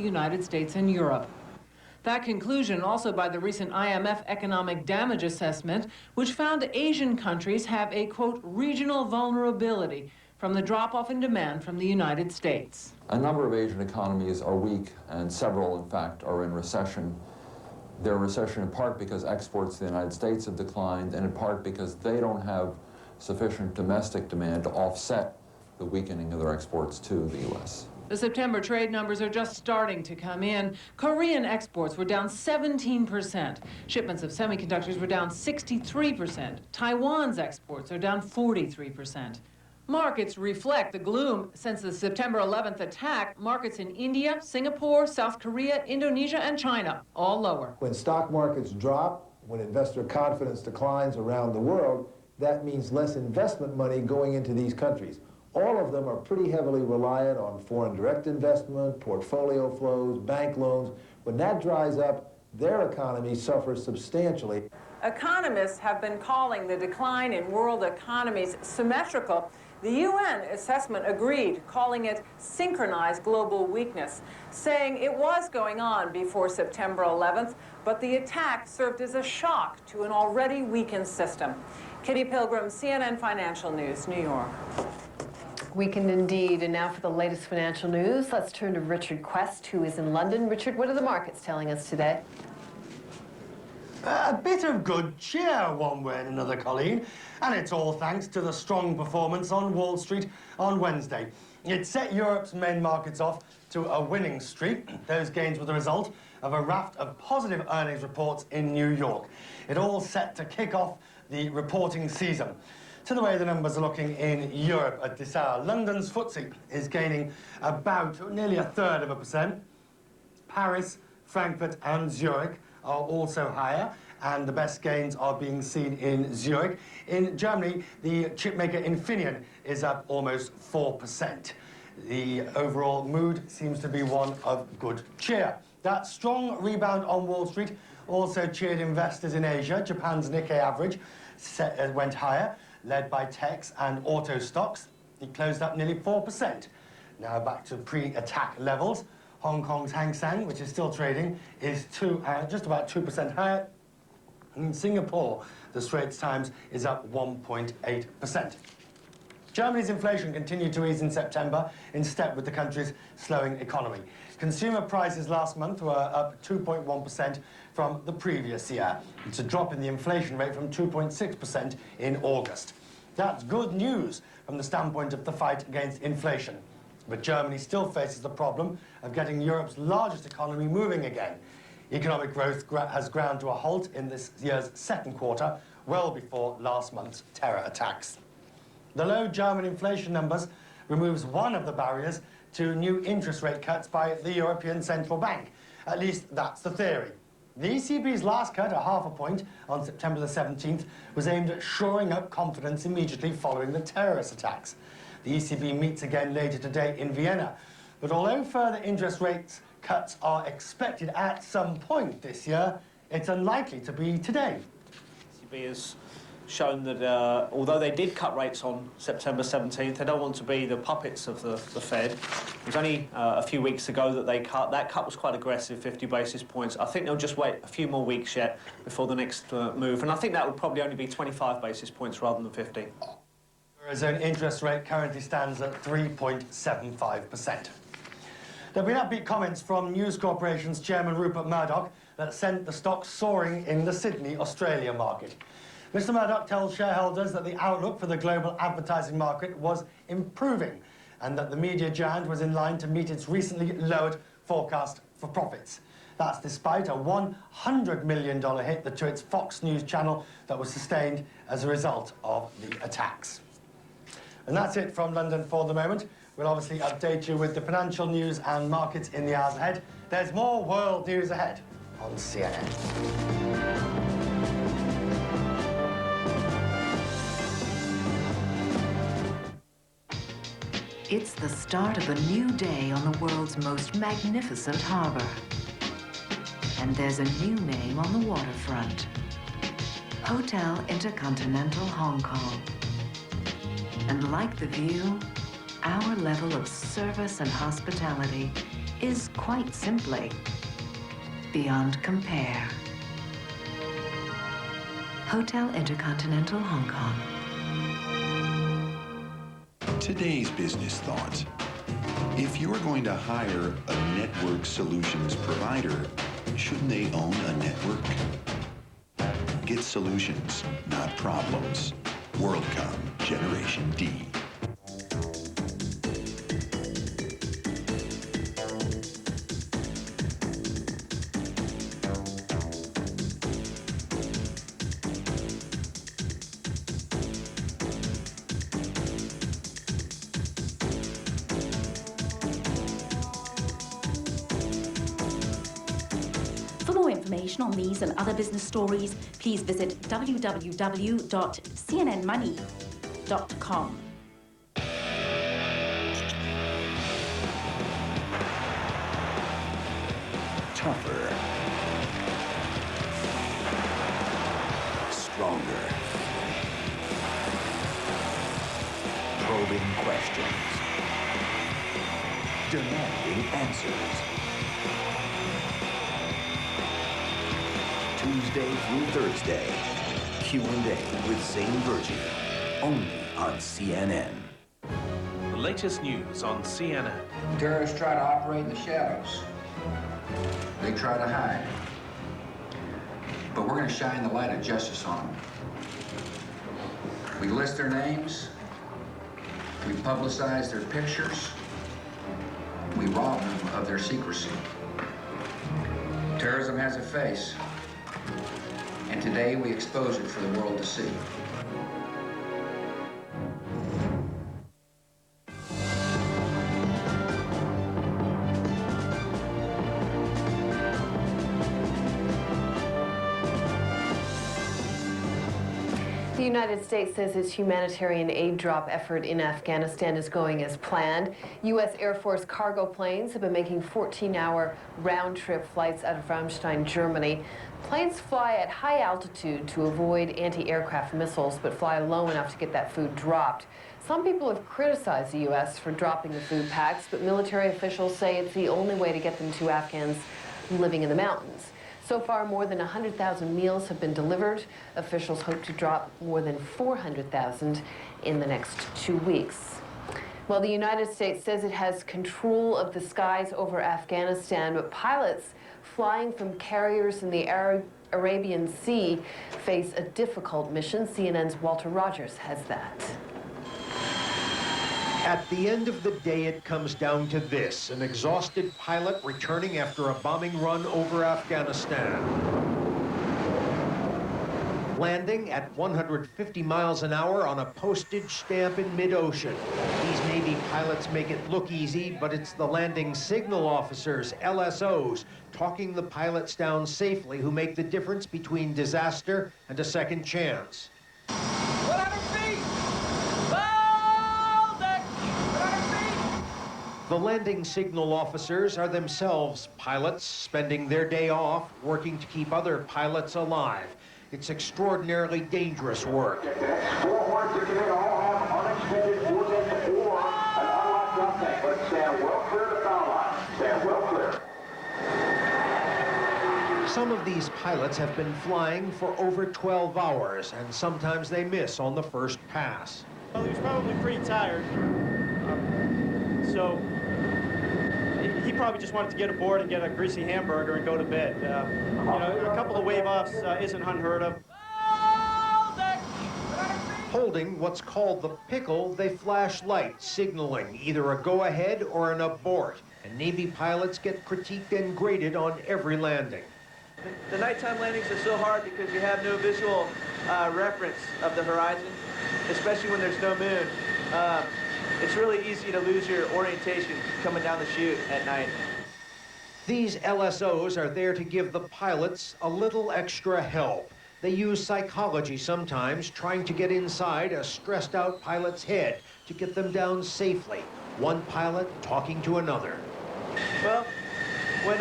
the United States and Europe. That conclusion also by the recent IMF economic damage assessment, which found Asian countries have a, quote, regional vulnerability from the drop-off in demand from the United States. A number of Asian economies are weak, and several, in fact, are in recession. They're in recession in part because exports to the United States have declined, and in part because they don't have sufficient domestic demand to offset the weakening of their exports to the U.S. The September trade numbers are just starting to come in. Korean exports were down 17%. Shipments of semiconductors were down 63%. Taiwan's exports are down 43%. Markets reflect the gloom. Since the September 11th attack, markets in India, Singapore, South Korea, Indonesia, and China all lower. When stock markets drop, when investor confidence declines around the world, that means less investment money going into these countries. All of them are pretty heavily reliant on foreign direct investment, portfolio flows, bank loans. When that dries up, their economy suffers substantially. Economists have been calling the decline in world economies symmetrical. The UN assessment agreed, calling it synchronized global weakness, saying it was going on before September 11th, but the attack served as a shock to an already weakened system. Kitty Pilgrim, CNN Financial News, New York. Weekend indeed. And now for the latest financial news, let's turn to Richard Quest, who is in London. Richard, what are the markets telling us today? A bit of good cheer one way and another, Colleen. And it's all thanks to the strong performance on Wall Street on Wednesday. It set Europe's main markets off to a winning streak. Those gains were the result of a raft of positive earnings reports in New York. It all set to kick off the reporting season. To the way the numbers are looking in Europe at this hour, London's FTSE is gaining about nearly 1/3%. Paris, Frankfurt and Zurich are also higher, and the best gains are being seen in Zurich. In Germany, the chipmaker Infineon is up almost 4%. The overall mood seems to be one of good cheer. That strong rebound on Wall Street also cheered investors in Asia. Japan's Nikkei average went higher, led by techs and auto stocks. It closed up nearly 4%. Now back to pre-attack levels. Hong Kong's Hang Seng, which is still trading, is just about 2% higher. In Singapore, the Straits Times is up 1.8%. Germany's inflation continued to ease in September in step with the country's slowing economy. Consumer prices last month were up 2.1% from the previous year. It's a drop in the inflation rate from 2.6% in August. That's good news from the standpoint of the fight against inflation. But Germany still faces the problem of getting Europe's largest economy moving again. Economic growth has ground to a halt in this year's second quarter, well before last month's terror attacks. The low German inflation numbers removes one of the barriers to new interest rate cuts by the European Central Bank. At least that's the theory. The ECB's last cut, 0.5 point, on September the 17th, was aimed at shoring up confidence immediately following the terrorist attacks. The ECB meets again later today in Vienna. But although further interest rate cuts are expected at some point this year, it's unlikely to be today. The ECB has shown that although they did cut rates on September 17th, they don't want to be the puppets of the Fed. It was only a few weeks ago that they cut. That cut was quite aggressive, 50 basis points. I think they'll just wait a few more weeks yet before the next move. And I think that would probably only be 25 basis points rather than 50. The Eurozone interest rate currently stands at 3.75%. There have been upbeat comments from News Corporation's chairman Rupert Murdoch that sent the stock soaring in the Sydney, Australia market. Mr. Murdoch tells shareholders that the outlook for the global advertising market was improving and that the media giant was in line to meet its recently lowered forecast for profits. That's despite a $100 million hit to its Fox News channel that was sustained as a result of the attacks. And that's it from London for the moment. We'll obviously update you with the financial news and markets in the hours ahead. There's more world news ahead on CNN. It's the start of a new day on the world's most magnificent harbor. And there's a new name on the waterfront. Hotel Intercontinental Hong Kong. And like the view, our level of service and hospitality is quite simply beyond compare. Hotel Intercontinental Hong Kong. Today's business thought. If you're going to hire a network solutions provider, shouldn't they own a network? Get solutions, not problems. WorldCom Generation D. For more information on these and other business stories, please visit www.cnnmoney.com. Tougher. Stronger. Probing questions. Demanding answers. Tuesday through Thursday, Q&A with Zane Virgie, only on CNN. The latest news on CNN. Terrorists try to operate in the shadows. They try to hide. But we're going to shine the light of justice on them. We list their names. We publicize their pictures. We rob them of their secrecy. Terrorism has a face. And today we expose it for the world to see. The United States says its humanitarian aid drop effort in Afghanistan is going as planned. U.S. Air Force cargo planes have been making 14-hour round-trip flights out of Ramstein, Germany. Planes fly at high altitude to avoid anti-aircraft missiles, but fly low enough to get that food dropped. Some people have criticized the U.S. for dropping the food packs, but military officials say it's the only way to get them to Afghans living in the mountains. So far, more than 100,000 meals have been delivered. Officials hope to drop more than 400,000 in the next 2 weeks. Well, the United States says it has control of the skies over Afghanistan, but pilots flying from carriers in the Arabian Sea face a difficult mission. CNN's Walter Rogers has that. At the end of the day, it comes down to this: an exhausted pilot returning after a bombing run over Afghanistan. Landing at 150 miles an hour on a postage stamp in mid-ocean. These Navy pilots make it look easy, but it's the landing signal officers, LSOs, talking the pilots down safely who make the difference between disaster and a second chance. The landing signal officers are themselves pilots, spending their day off working to keep other pilots alive. It's extraordinarily dangerous work. Some of these pilots have been flying for over 12 hours, and sometimes they miss on the first pass. Well, he was probably pretty tired, so he probably just wanted to get aboard and get a greasy hamburger and go to bed. You know, a couple of wave-offs isn't unheard of. Holding what's called the pickle, they flash lights signaling either a go-ahead or an abort. And Navy pilots get critiqued and graded on every landing. The nighttime landings are so hard because you have no visual reference of the horizon, especially when there's no moon. It's really easy to lose your orientation coming down the chute at night. These LSOs are there to give the pilots a little extra help. They use psychology sometimes, trying to get inside a stressed-out pilot's head to get them down safely. One pilot talking to another. Well, when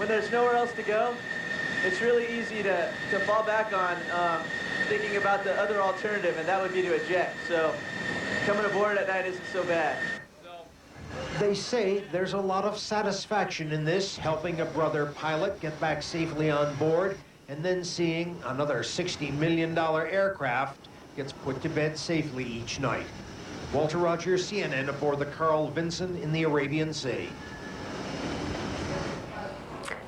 there's nowhere else to go, it's really easy to fall back on thinking about the other alternative, and that would be to eject. So coming aboard at night isn't so bad. They say there's a lot of satisfaction in this, helping a brother pilot get back safely on board, and then seeing another $60 million aircraft gets put to bed safely each night. Walter Rogers, CNN, aboard the Carl Vinson in the Arabian Sea.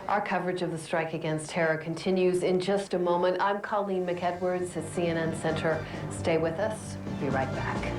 Our coverage of the strike against terror continues in just a moment. I'm Colleen McEdwards at CNN Center. Stay with us. We'll be right back.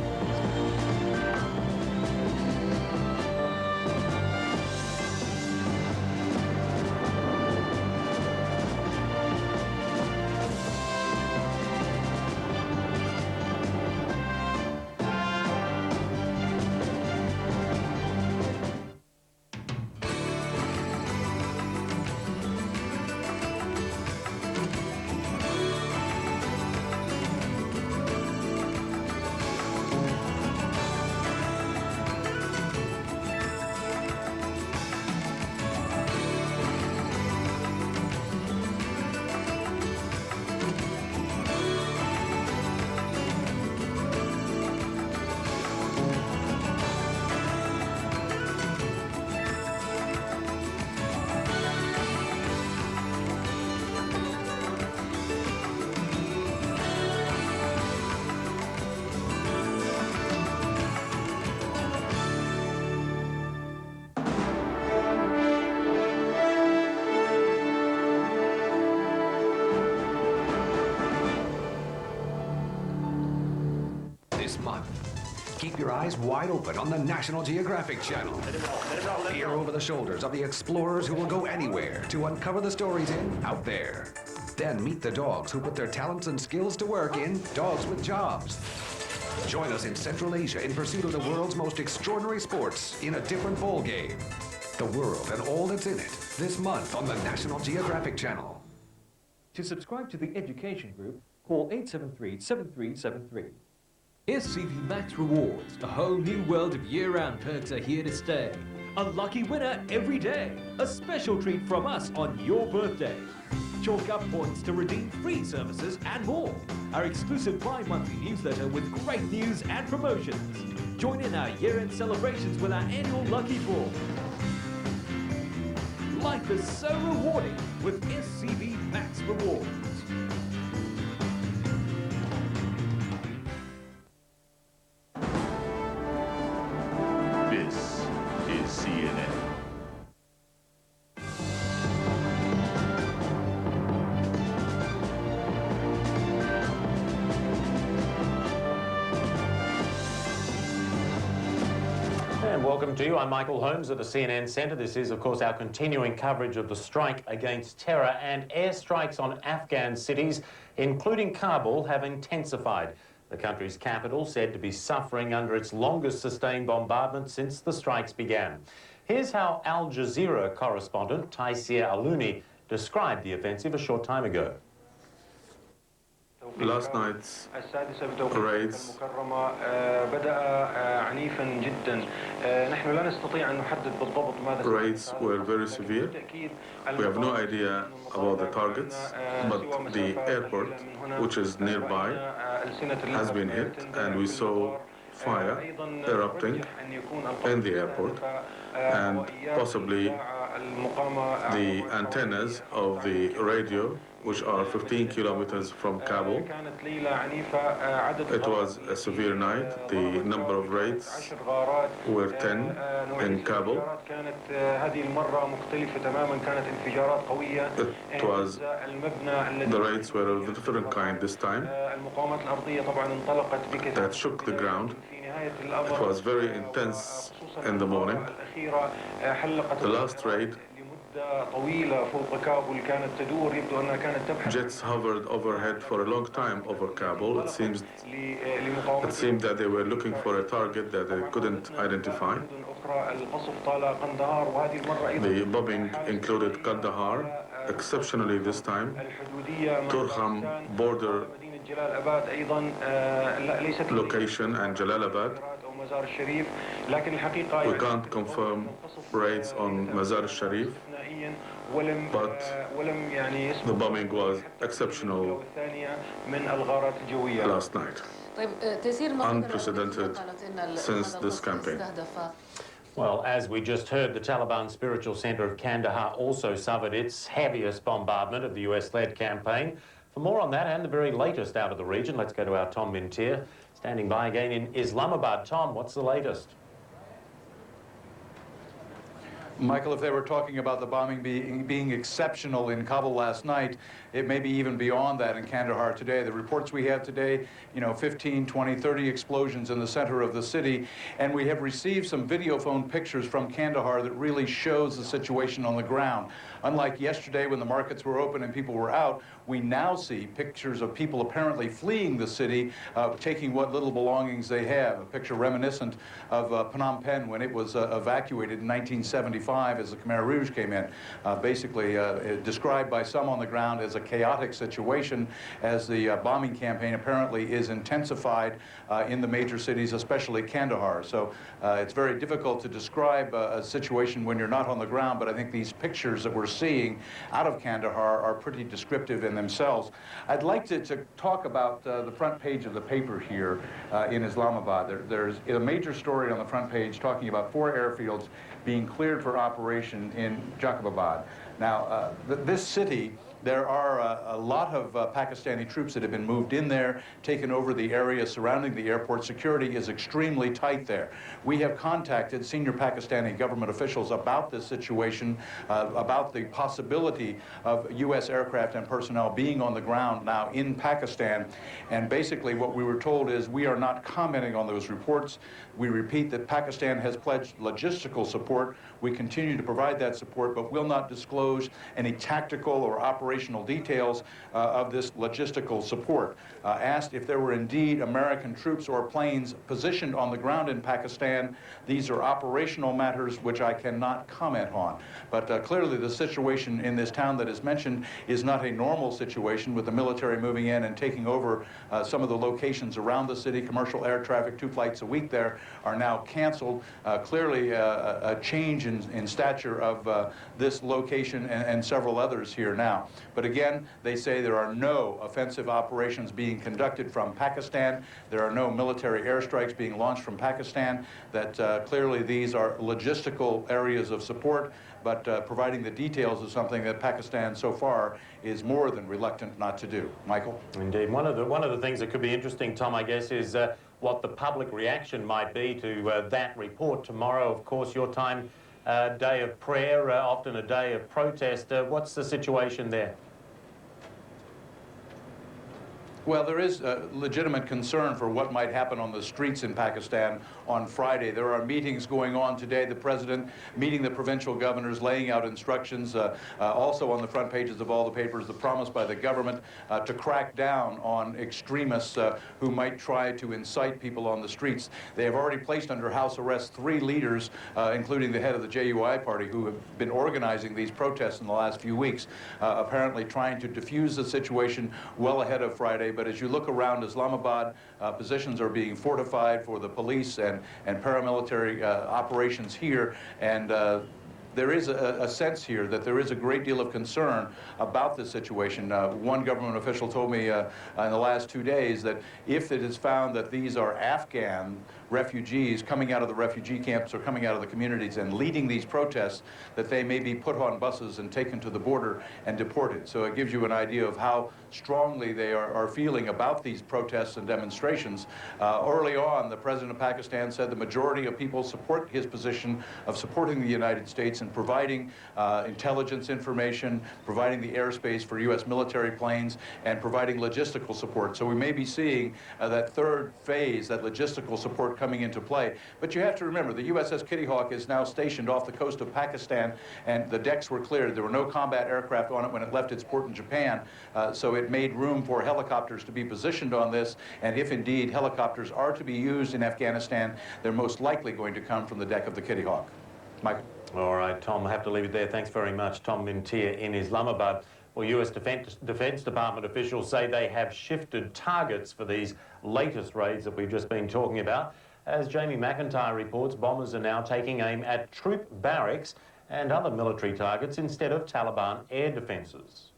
This month, keep your eyes wide open on the National Geographic Channel. Peer over the shoulders of the explorers who will go anywhere to uncover the stories in Out There. Then meet the dogs who put their talents and skills to work in Dogs with Jobs. Join us in Central Asia in pursuit of the world's most extraordinary sports in a different ball game. The world and all that's in it this month on the National Geographic Channel. To subscribe to the education group, call 873-7373. SCV Max Rewards, a whole new world of year-round perks are here to stay. A lucky winner every day. A special treat from us on your birthday. Chalk up points to redeem free services and more. Our exclusive bi-monthly newsletter with great news and promotions. Join in our year-end celebrations with our annual lucky draw. Life is so rewarding with SCV Max Rewards. This is CNN. And welcome to you. I'm Michael Holmes at the CNN Center. This is, of course, our continuing coverage of the strike against terror, and airstrikes on Afghan cities, including Kabul, have intensified. The country's capital said to be suffering under its longest sustained bombardment since the strikes began. Here's how Al Jazeera correspondent Taisir Aluni described the offensive a short time ago. Last night's raids were very severe. We have no idea about the targets, but the airport, which is nearby, has been hit, and we saw fire erupting in the airport, and possibly the antennas of the radio, which are 15 kilometers from Kabul. It was a severe night. The number of raids were 10 in Kabul. It was, the raids were of a different kind this time, that shook the ground. It was very intense in the morning. The last raid, jets hovered overhead for a long time over Kabul. It seemed that they were looking for a target that they couldn't identify. The bombing included Kandahar, exceptionally this time, Turham border location, and Jalalabad. We can't confirm raids on Mazar Sharif, but the bombing was exceptional last night. Unprecedented since this campaign. Well, as we just heard, the Taliban spiritual centre of Kandahar also suffered its heaviest bombardment of the US-led campaign. For more on that and the very latest out of the region, let's go to our Tom Mintier, standing by again in Islamabad. Tom, what's the latest? Michael, if they were talking about the bombing being exceptional in Kabul last night, it may be even beyond that in Kandahar today. The reports we have today, 15, 20, 30 explosions in the center of the city, and we have received some video phone pictures from Kandahar that really shows the situation on the ground. Unlike yesterday when the markets were open and people were out, we now see pictures of people apparently fleeing the city, taking what little belongings they have. A picture reminiscent of Phnom Penh when it was evacuated in 1975 as the Khmer Rouge came in. Basically described by some on the ground as a chaotic situation as the bombing campaign apparently is intensified in the major cities, especially Kandahar. So it's very difficult to describe a situation when you're not on the ground, but I think these pictures that we're seeing out of Kandahar are pretty descriptive in themselves. I'd like to talk about the front page of the paper here in Islamabad. There's a major story on the front page talking about 4 airfields being cleared for operation in Jacobabad. Now, this city, there are a lot of Pakistani troops that have been moved in there, taken over the area surrounding the airport. Security is extremely tight there. We have contacted senior Pakistani government officials about this situation, about the possibility of U.S. aircraft and personnel being on the ground now in Pakistan. And basically what we were told is we are not commenting on those reports. We repeat that Pakistan has pledged logistical support. We continue to provide that support, but will not disclose any tactical or operational details of this logistical support. Asked if there were indeed American troops or planes positioned on the ground in Pakistan, these are operational matters which I cannot comment on. But clearly the situation in this town that is mentioned is not a normal situation with the military moving in and taking over some of the locations around the city. Commercial air traffic, 2 flights a week there, are now canceled. Clearly a change in stature of this location and several others here now. But again, they say there are no offensive operations being conducted from Pakistan. There are no military airstrikes being launched from Pakistan. That clearly these are logistical areas of support, but providing the details is something that Pakistan so far is more than reluctant not to do. Michael? Indeed. One of the things that could be interesting, Tom, I guess, is what the public reaction might be to that report. Tomorrow, of course, your time, day of prayer, often a day of protest. What's the situation there? Well, there is legitimate concern for what might happen on the streets in Pakistan on Friday. There are meetings going on today. The president meeting the provincial governors, laying out instructions. Also on the front pages of all the papers, the promise by the government to crack down on extremists who might try to incite people on the streets. They have already placed under house arrest 3 leaders, including the head of the JUI party, who have been organizing these protests in the last few weeks, apparently trying to diffuse the situation well ahead of Friday. But as you look around Islamabad, positions are being fortified for the police and paramilitary operations here. And there is a sense here that there is a great deal of concern about this situation. One government official told me in the last 2 days that if it is found that these are Afghan refugees coming out of the refugee camps or coming out of the communities and leading these protests, that they may be put on buses and taken to the border and deported. So it gives you an idea of how strongly they are feeling about these protests and demonstrations. Early on, the president of Pakistan said the majority of people support his position of supporting the United States and providing intelligence information, providing the airspace for U.S. military planes, and providing logistical support. So we may be seeing that 3rd phase, that logistical support coming into play. But you have to remember, the USS Kitty Hawk is now stationed off the coast of Pakistan, and the decks were cleared. There were no combat aircraft on it when it left its port in Japan, so it made room for helicopters to be positioned on this, and if indeed helicopters are to be used in Afghanistan, they're most likely going to come from the deck of the Kitty Hawk. Michael? All right, Tom, I have to leave it there. Thanks very much. Tom Mintier in Islamabad. Well, US Defense Department officials say they have shifted targets for these latest raids that we've just been talking about. As Jamie McIntyre reports, bombers are now taking aim at troop barracks and other military targets instead of Taliban air defences.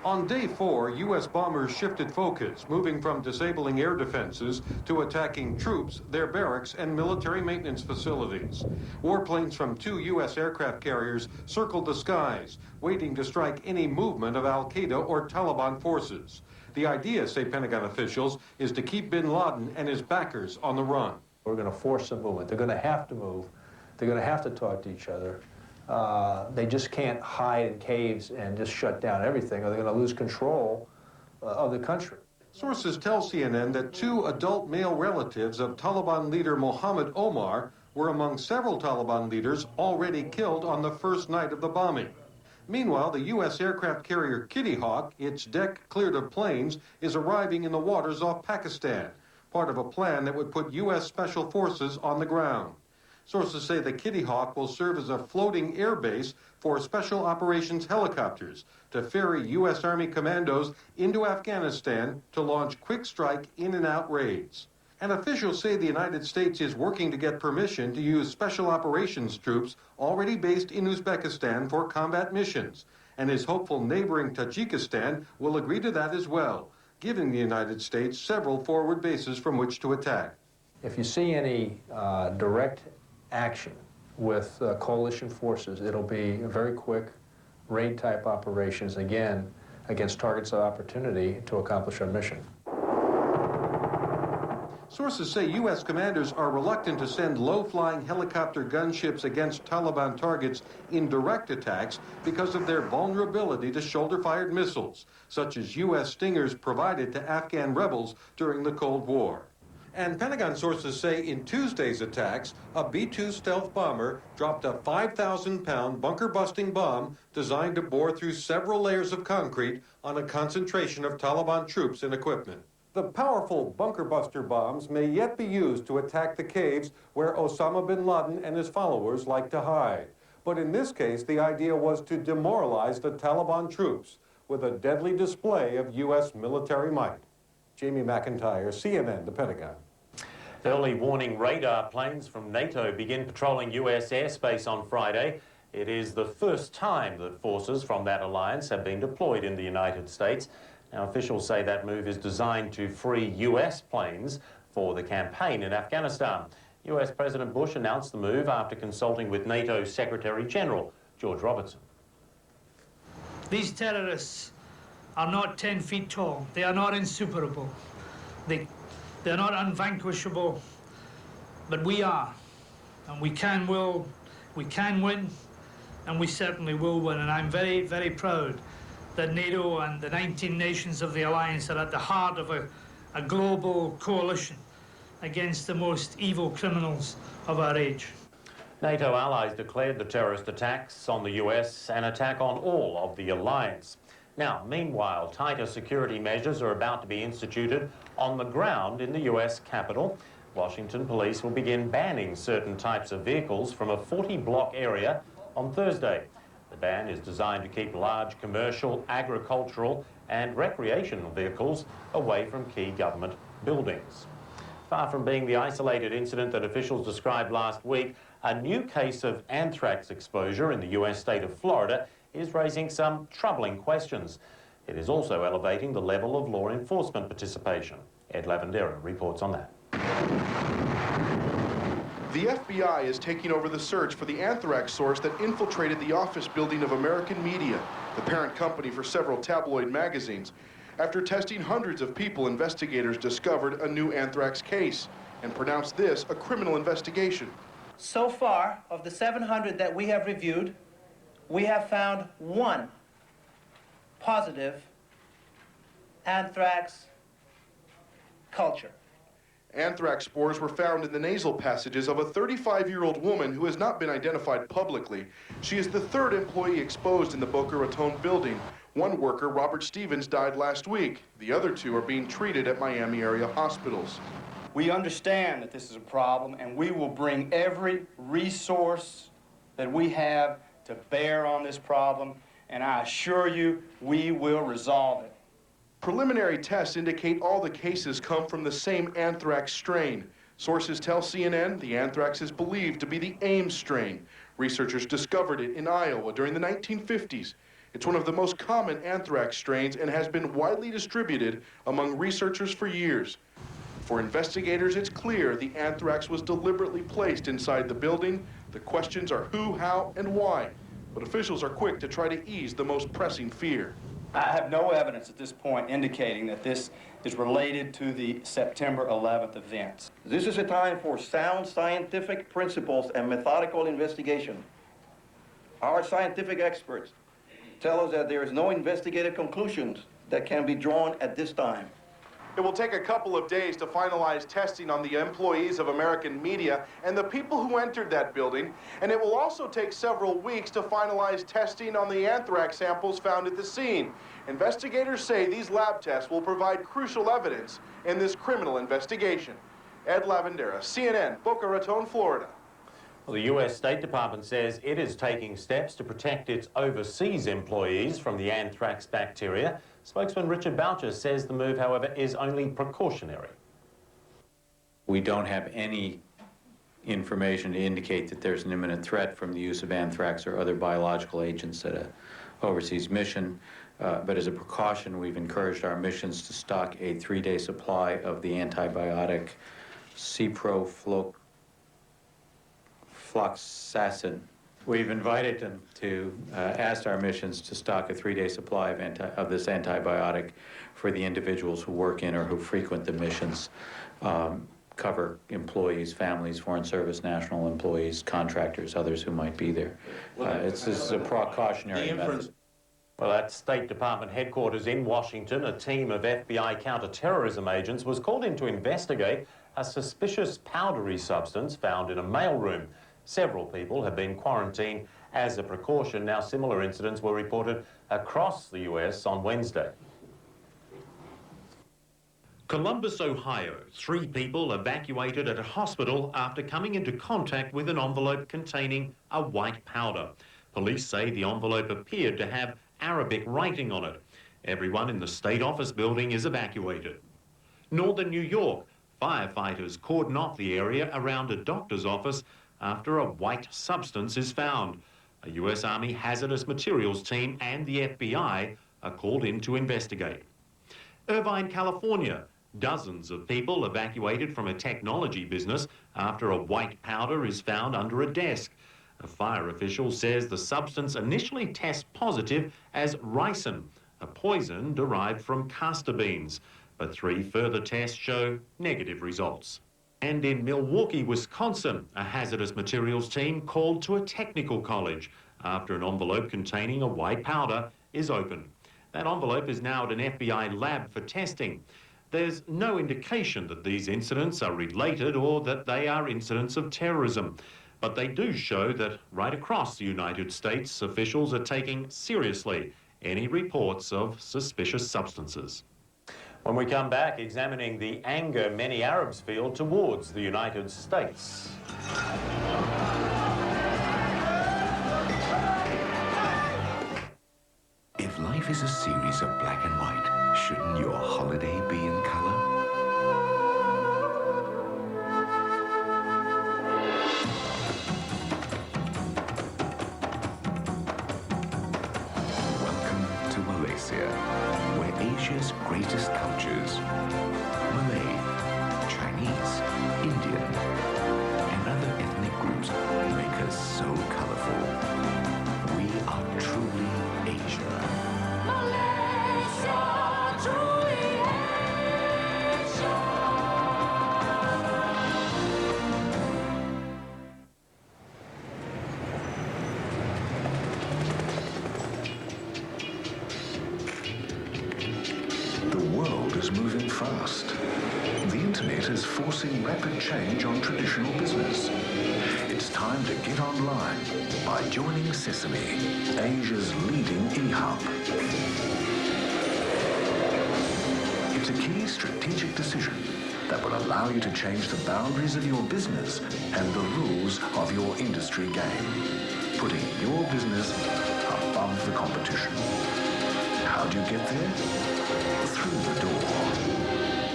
On day 4, U.S. bombers shifted focus, moving from disabling air defenses to attacking troops, their barracks, and military maintenance facilities. Warplanes from 2 U.S. aircraft carriers circled the skies, waiting to strike any movement of al-Qaeda or Taliban forces. The idea, say Pentagon officials, is to keep bin Laden and his backers on the run. We're going to force a movement. They're going to have to move. They're going to have to talk to each other. They just can't hide in caves and just shut down everything, or they're going to lose control of the country. Sources tell CNN that 2 adult male relatives of Taliban leader Mohammed Omar were among several Taliban leaders already killed on the first night of the bombing. Meanwhile, the U.S. aircraft carrier Kitty Hawk, its deck cleared of planes, is arriving in the waters off Pakistan, part of a plan that would put U.S. Special Forces on the ground. Sources say the Kitty Hawk will serve as a floating air base for special operations helicopters to ferry U.S. Army commandos into Afghanistan to launch quick strike in and out raids. And officials say the United States is working to get permission to use special operations troops already based in Uzbekistan for combat missions, and is hopeful neighboring Tajikistan will agree to that as well, giving the United States several forward bases from which to attack. If you see any direct action with coalition forces, it'll be very quick raid-type operations, again, against targets of opportunity to accomplish our mission. Sources say U.S. commanders are reluctant to send low-flying helicopter gunships against Taliban targets in direct attacks because of their vulnerability to shoulder-fired missiles, such as U.S. Stingers provided to Afghan rebels during the Cold War. And Pentagon sources say in Tuesday's attacks, a B-2 stealth bomber dropped a 5,000-pound bunker-busting bomb designed to bore through several layers of concrete on a concentration of Taliban troops and equipment. The powerful bunker-buster bombs may yet be used to attack the caves where Osama bin Laden and his followers like to hide. But in this case, the idea was to demoralize the Taliban troops with a deadly display of U.S. military might. Jamie McIntyre, CNN, The Pentagon. Early warning radar planes from NATO begin patrolling U.S. airspace on Friday. It is the first time that forces from that alliance have been deployed in the United States. Now, officials say that move is designed to free U.S. planes for the campaign in Afghanistan. U.S. President Bush announced the move after consulting with NATO Secretary General George Robertson. These terrorists are not 10 feet tall. They are not insuperable. They're not unvanquishable, but we are. And we can win, and we certainly will win. And I'm very, very proud that NATO and the 19 nations of the alliance are at the heart of a global coalition against the most evil criminals of our age. NATO allies declared the terrorist attacks on the US an attack on all of the alliance. Now, meanwhile, tighter security measures are about to be instituted on the ground in the US Capitol. Washington police will begin banning certain types of vehicles from a 40-block area on Thursday. The ban is designed to keep large commercial, agricultural and recreational vehicles away from key government buildings. Far from being the isolated incident that officials described last week, a new case of anthrax exposure in the US state of Florida is raising some troubling questions. It is also elevating the level of law enforcement participation. Ed Lavandera reports on that. The FBI is taking over the search for the anthrax source that infiltrated the office building of American Media, the parent company for several tabloid magazines. After testing hundreds of people, investigators discovered a new anthrax case and pronounced this a criminal investigation. So far, of the 700 that we have reviewed, we have found one positive anthrax culture. Anthrax spores were found in the nasal passages of a 35-year-old woman who has not been identified publicly. She is the third employee exposed in the Boca Raton building. One worker, Robert Stevens, died last week. The other 2 are being treated at Miami area hospitals. We understand that this is a problem, and we will bring every resource that we have to bear on this problem, and I assure you, we will resolve it. Preliminary tests indicate all the cases come from the same anthrax strain. Sources tell CNN the anthrax is believed to be the Ames strain. Researchers discovered it in Iowa during the 1950s. It's one of the most common anthrax strains and has been widely distributed among researchers for years. For investigators, it's clear the anthrax was deliberately placed inside the building. The questions are who, how, and why. But officials are quick to try to ease the most pressing fear. I have no evidence at this point indicating that this is related to the September 11th events. This is a time for sound scientific principles and methodical investigation. Our scientific experts tell us that there is no investigative conclusions that can be drawn at this time. It will take a couple of days to finalize testing on the employees of American Media and the people who entered that building, and it will also take several weeks to finalize testing on the anthrax samples found at the scene. Investigators say these lab tests will provide crucial evidence in this criminal investigation. Ed Lavandera, CNN, Boca Raton, Florida. Well, the U.S. State Department says it is taking steps to protect its overseas employees from the anthrax bacteria. Spokesman Richard Boucher says the move, however, is only precautionary. We don't have any information to indicate that there's an imminent threat from the use of anthrax or other biological agents at an overseas mission. But as a precaution, we've encouraged our missions to stock a 3-day supply of the antibiotic ciprofloxacin. We've invited them to ask our missions to stock a 3-day supply of this antibiotic for the individuals who work in or who frequent the missions, cover employees, families, foreign service, national employees, contractors, others who might be there. This is a precautionary method. Well, at State Department headquarters in Washington, a team of FBI counterterrorism agents was called in to investigate a suspicious powdery substance found in a mailroom. Several people have been quarantined as a precaution. Now, similar incidents were reported across the U.S. on Wednesday. Columbus, Ohio. 3 people evacuated at a hospital after coming into contact with an envelope containing a white powder. Police say the envelope appeared to have Arabic writing on it. Everyone in the state office building is evacuated. Northern New York. Firefighters cordon off the area around a doctor's office after a white substance is found. A U.S. Army hazardous materials team and the FBI are called in to investigate. Irvine, California. Dozens of people evacuated from a technology business after a white powder is found under a desk. A fire official says the substance initially tests positive as ricin, a poison derived from castor beans, but 3 further tests show negative results. And in Milwaukee, Wisconsin, a hazardous materials team called to a technical college after an envelope containing a white powder is opened. That envelope is now at an FBI lab for testing. There's no indication that these incidents are related or that they are incidents of terrorism. But they do show that right across the United States, officials are taking seriously any reports of suspicious substances. When we come back, examining the anger many Arabs feel towards the United States. If life is a series of black and white, shouldn't your holiday be in color? Where Asia's greatest cultures, Malay, Chinese, Indian, and other ethnic groups make us so colorful. We are truly Asia. Malaysia, truly Asia. Is moving fast. The internet is forcing rapid change on traditional business. It's time to get online by joining Sesame, Asia's leading e-hub. It's a key strategic decision that will allow you to change the boundaries of your business and the rules of your industry game, putting your business above the competition. How do you get there? Through the door.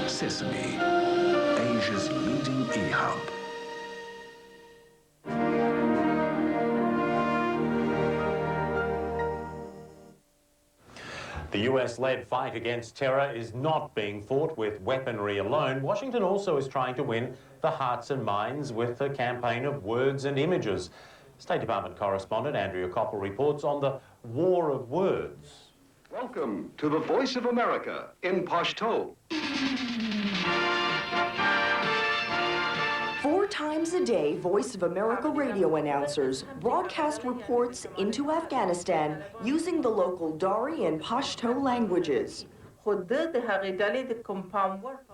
Sesame, Asia's leading e-hub. The US-led fight against terror is not being fought with weaponry alone. Washington also is trying to win the hearts and minds with a campaign of words and images. State Department correspondent Andrea Koppel reports on the war of words. Welcome to the Voice of America in Pashto. 4 times a day, Voice of America radio announcers broadcast reports into Afghanistan using the local Dari and Pashto languages.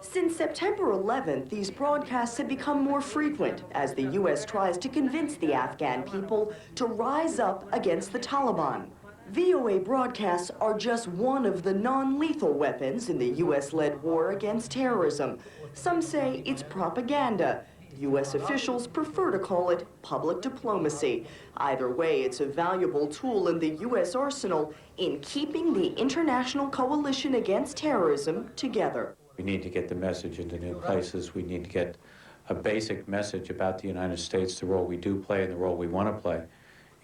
Since September 11th, these broadcasts have become more frequent as the U.S. tries to convince the Afghan people to rise up against the Taliban. VOA broadcasts are just one of the non-lethal weapons in the U.S.-led war against terrorism. Some say it's propaganda. U.S. officials prefer to call it public diplomacy. Either way, it's a valuable tool in the U.S. arsenal in keeping the international coalition against terrorism together. We need to get the message into new places. We need to get a basic message about the United States, the role we do play and the role we want to play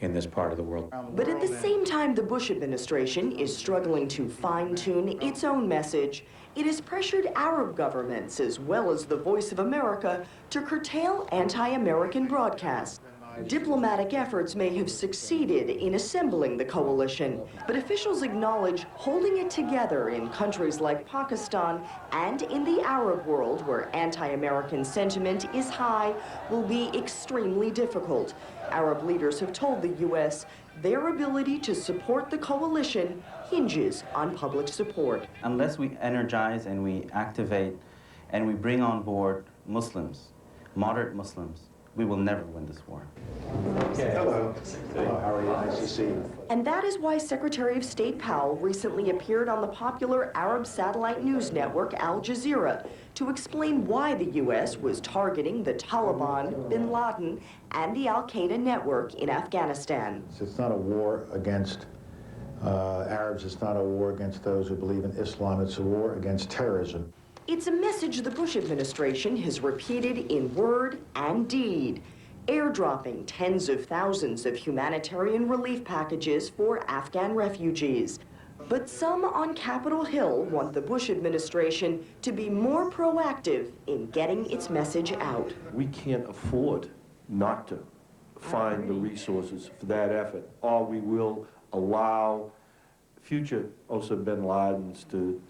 in this part of the world. But at the same time, the Bush administration is struggling to fine-tune its own message. It has pressured Arab governments, as well as the Voice of America, to curtail anti-American broadcasts. Diplomatic efforts may have succeeded in assembling the coalition, but officials acknowledge holding it together in countries like Pakistan and in the Arab world, where anti-American sentiment is high, will be extremely difficult. Arab leaders have told the U.S. their ability to support the coalition hinges on public support. Unless we energize and we activate and we bring on board Muslims, moderate Muslims, we will never win this war. Hello. Hello, how are you? Nice to see you. And that is why Secretary of State Powell recently appeared on the popular Arab satellite news network Al Jazeera to explain why the U.S. was targeting the Taliban, bin Laden, and the al-Qaeda network in Afghanistan. It's not a war against Arabs. It's not a war against those who believe in Islam. It's a war against terrorism. It's a message the Bush administration has repeated in word and deed, airdropping tens of thousands of humanitarian relief packages for Afghan refugees. But some on Capitol Hill want the Bush administration to be more proactive in getting its message out. We can't afford not to find the resources for that effort, or we will allow future Osama bin Ladens to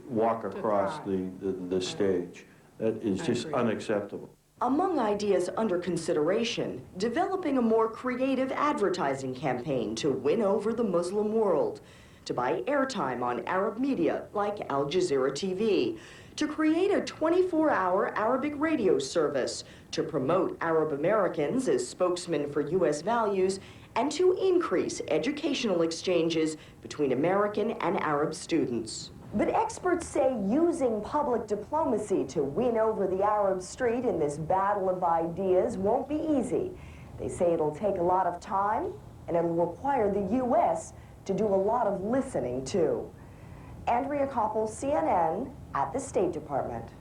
walk across the stage. That is just unacceptable. Among ideas under consideration, developing a more creative advertising campaign to win over the Muslim world, to buy airtime on Arab media like Al Jazeera TV, to create a 24-hour Arabic radio service, to promote Arab Americans as spokesmen for U.S. values, and to increase educational exchanges between American and Arab students. But experts say using public diplomacy to win over the Arab street in this battle of ideas won't be easy. They say it'll take a lot of time, and it'll require the U.S. to do a lot of listening, too. Andrea Koppel, CNN, at the State Department.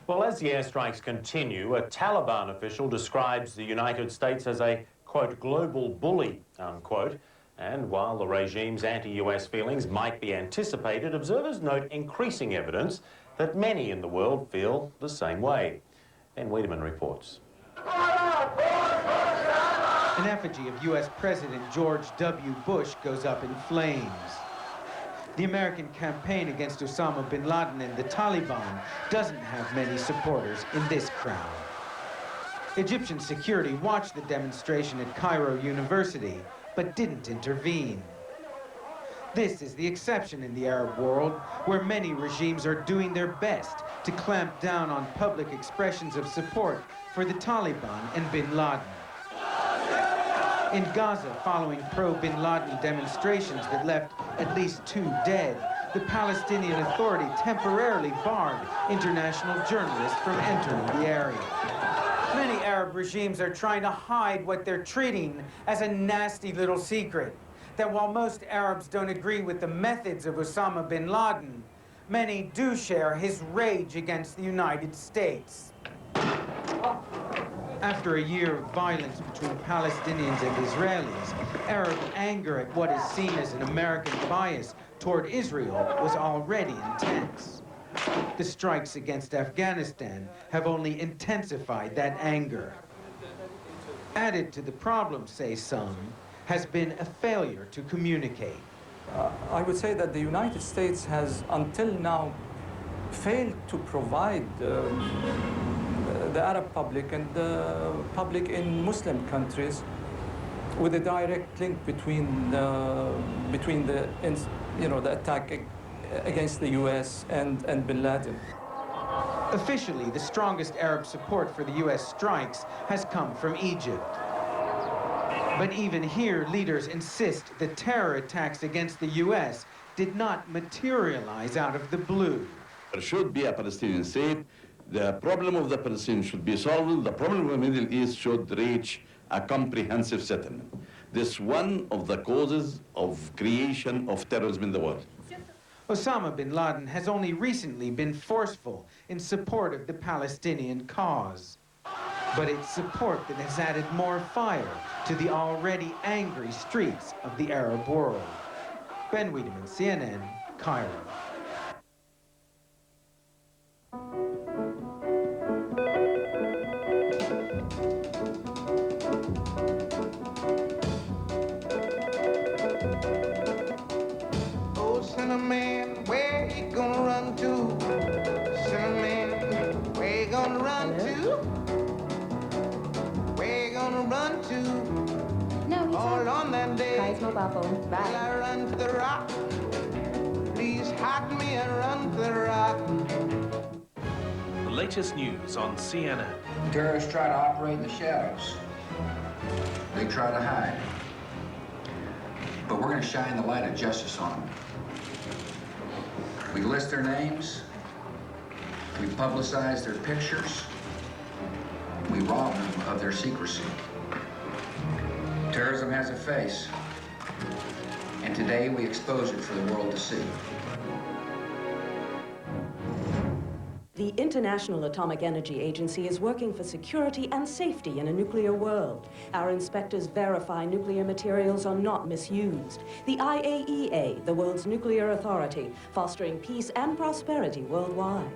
Well, as the airstrikes continue, a Taliban official describes the United States as a quote, global bully, unquote. And while the regime's anti-US feelings might be anticipated, observers note increasing evidence that many in the world feel the same way. Ben Wiedemann reports. An effigy of U.S. President George W. Bush goes up in flames. The American campaign against Osama bin Laden and the Taliban doesn't have many supporters in this crowd. Egyptian security watched the demonstration at Cairo University, but didn't intervene. This is the exception in the Arab world, where many regimes are doing their best to clamp down on public expressions of support for the Taliban and bin Laden. In Gaza, following pro-bin Laden demonstrations that left at least 2 dead, the Palestinian Authority temporarily barred international journalists from entering the area. Many Arab regimes are trying to hide what they're treating as a nasty little secret. That while most Arabs don't agree with the methods of Osama bin Laden, many do share his rage against the United States. After a year of violence between Palestinians and Israelis, Arab anger at what is seen as an American bias toward Israel was already intense. The strikes against Afghanistan have only intensified that anger. Added to the problem, say some, has been a failure to communicate. I would say that the United States has, until now, failed to provide the Arab public and the public in Muslim countries with a direct link between the attack against the U.S. and Bin Laden. Officially, the strongest Arab support for the U.S. strikes has come from Egypt. But even here, leaders insist the terror attacks against the U.S. did not materialize out of the blue. There should be a Palestinian state. The problem of the Palestinians should be solved. The problem of the Middle East should reach a comprehensive settlement. This is one of the causes of creation of terrorism in the world. Osama bin Laden has only recently been forceful in support of the Palestinian cause. But it's support that has added more fire to the already angry streets of the Arab world. Ben Wiedemann, CNN, Cairo. Oh, Cinnamon, where you gonna run to? Cinnamon, where you gonna run to? Where you gonna run to? No, he's all on that day. Guy's mobile phone. Will I run to the rock? Please hide me and run to the rock. The latest news on CNN. Terrorists try to operate in the shadows. They try to hide. But we're going to shine the light of justice on them. We list their names. We publicize their pictures. We rob them of their secrecy. Terrorism has a face. And today we expose it for the world to see. The International Atomic Energy Agency is working for security and safety in a nuclear world. Our inspectors verify nuclear materials are not misused. The IAEA, the world's nuclear authority, fostering peace and prosperity worldwide.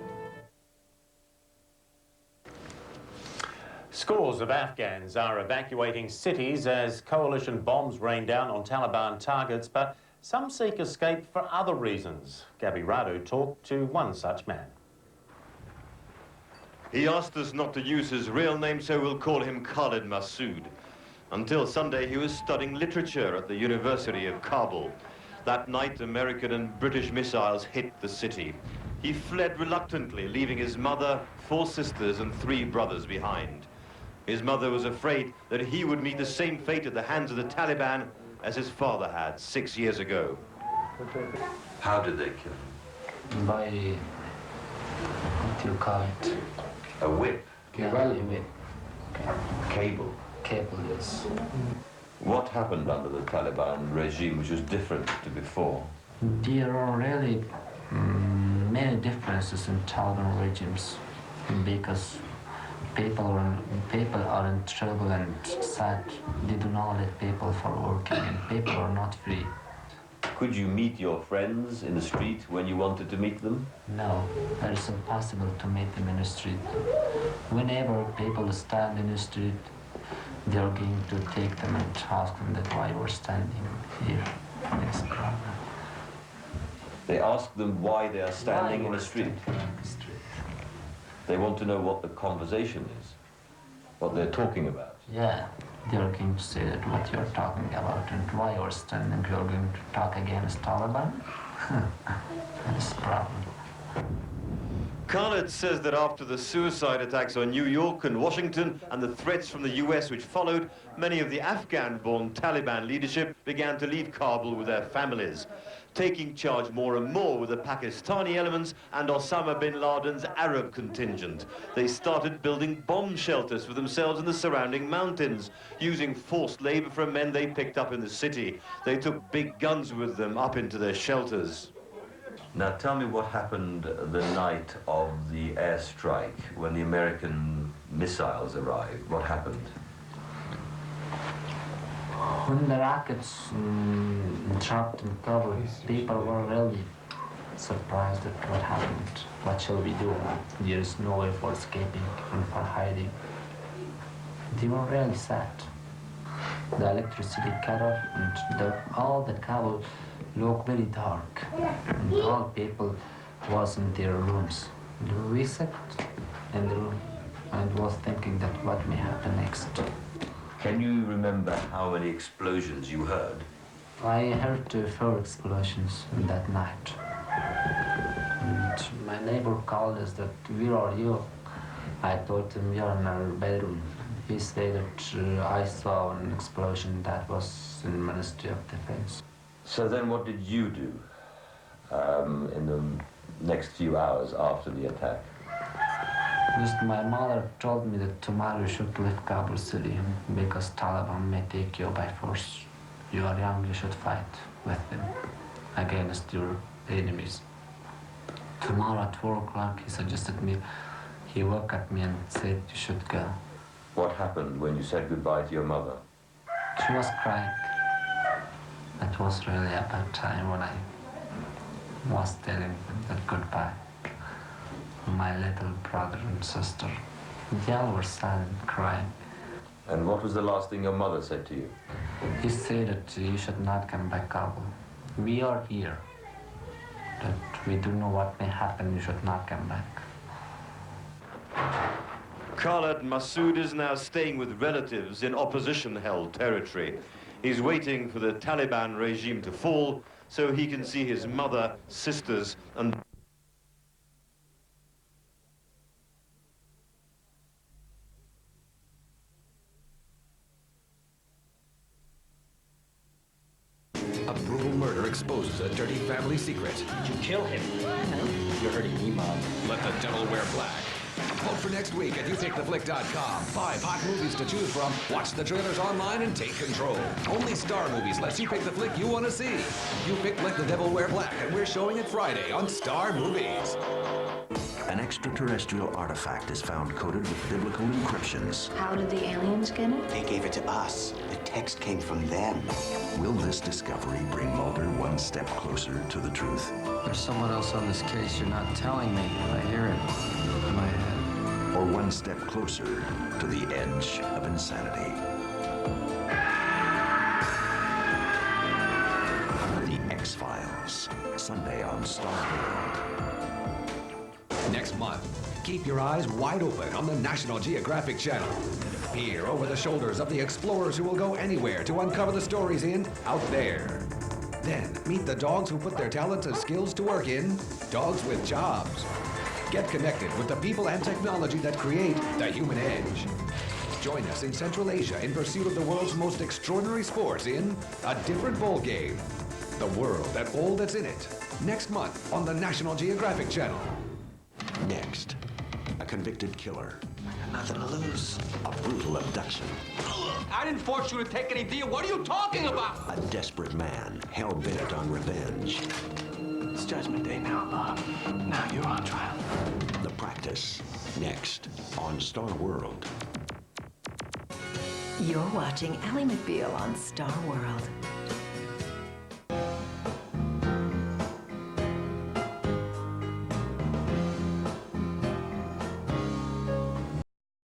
Scores of Afghans are evacuating cities as coalition bombs rain down on Taliban targets, but some seek escape for other reasons. Gabby Radu talked to one such man. He asked us not to use his real name, so we'll call him Khalid Massoud. Until Sunday, he was studying literature at the University of Kabul. That night, American and British missiles hit the city. He fled reluctantly, leaving his mother, 4 sisters, and 3 brothers behind. His mother was afraid that he would meet the same fate at the hands of the Taliban as his father had 6 years ago. How did they kill him? By, what do you call it? A whip? Yeah, a whip. Cable? Cable, yes. What happened under the Taliban regime which was different to before? There are really many differences in Taliban regimes because people are in trouble and sad. They do not let people for working and people are not free. Could you meet your friends in the street when you wanted to meet them? No, it's impossible to meet them in the street. Whenever people stand in the street, they are going to take them and ask them that why we're standing here. That's the problem. They ask them why they are standing in the street. They want to know what the conversation is, what they're talking about. Yeah, they're going to say that what you're talking about and why you're standing, you're going to talk against Taliban. That's the problem. Khalid says that after the suicide attacks on New York and Washington and the threats from the US which followed, many of the Afghan-born Taliban leadership began to leave Kabul with their families, taking charge more and more with the Pakistani elements and Osama bin Laden's Arab contingent. They started building bomb shelters for themselves in the surrounding mountains, using forced labor from men they picked up in the city. They took big guns with them up into their shelters. Now tell me what happened the night of the airstrike when the American missiles arrived. What happened? When the rockets trapped in Kabul, people were really surprised at what happened. What shall we do? There is no way for escaping and for hiding. They were really sad. The electricity cut off and all the Kabul looked very dark. And all people was in their rooms. We sat in the room and was thinking that what may happen next. Can you remember how many explosions you heard? I heard 4 explosions that night. And my neighbor called us that, where are you? I told him we are in our bedroom. He said that I saw an explosion that was in the Ministry of Defense. So then what did you do in the next few hours after the attack? Just my mother told me that tomorrow you should leave Kabul city because Taliban may take you by force. You are young, you should fight with them against your enemies. Tomorrow at 4 o'clock, he suggested me, he woke at me and said you should go. What happened when you said goodbye to your mother? She was crying. It was really a bad time when I was telling them that goodbye. My little brother and sister, they all were sad and crying. And what was the last thing your mother said to you? He said that you should not come back, Kabul. We are here. That we do know what may happen, you should not come back. Khaled Massoud is now staying with relatives in opposition-held territory. He's waiting for the Taliban regime to fall so he can see his mother, sisters, and A brutal murder exposes a dirty family secret. Did you kill him? No. You're hurting me, Mom. Let the devil wear black. Vote for next week at YouPickTheFlick.com. 5 hot movies to choose from. Watch the trailers online and take control. Only Star Movies lets you pick the flick you want to see. You pick Let the Devil Wear Black, and we're showing it Friday on Star Movies. An extraterrestrial artifact is found coded with biblical encryptions. How did the aliens get it? They gave it to us. The text came from them. Will this discovery bring Mulder one step closer to the truth? There's someone else on this case you're not telling me. I hear it in my head. Or one step closer to the edge of insanity? The X-Files, Sunday on Star World. Next month, keep your eyes wide open on the National Geographic Channel. Peer over the shoulders of the explorers who will go anywhere to uncover the stories in Out There. Then meet the dogs who put their talents and skills to work in Dogs with Jobs. Get connected with the people and technology that create the human edge. Join us in Central Asia in pursuit of the world's most extraordinary sports in A Different Bowl Game. The world and all that's in it. Next month on the National Geographic Channel. Next, a convicted killer. Nothing to lose. A brutal abduction. I didn't force you to take any deal. What are you talking about? A desperate man, hell-bent on revenge. It's Judgment Day now, Bob. Now you're on trial. The Practice. Next, on Star World. You're watching Ally McBeal on Star World.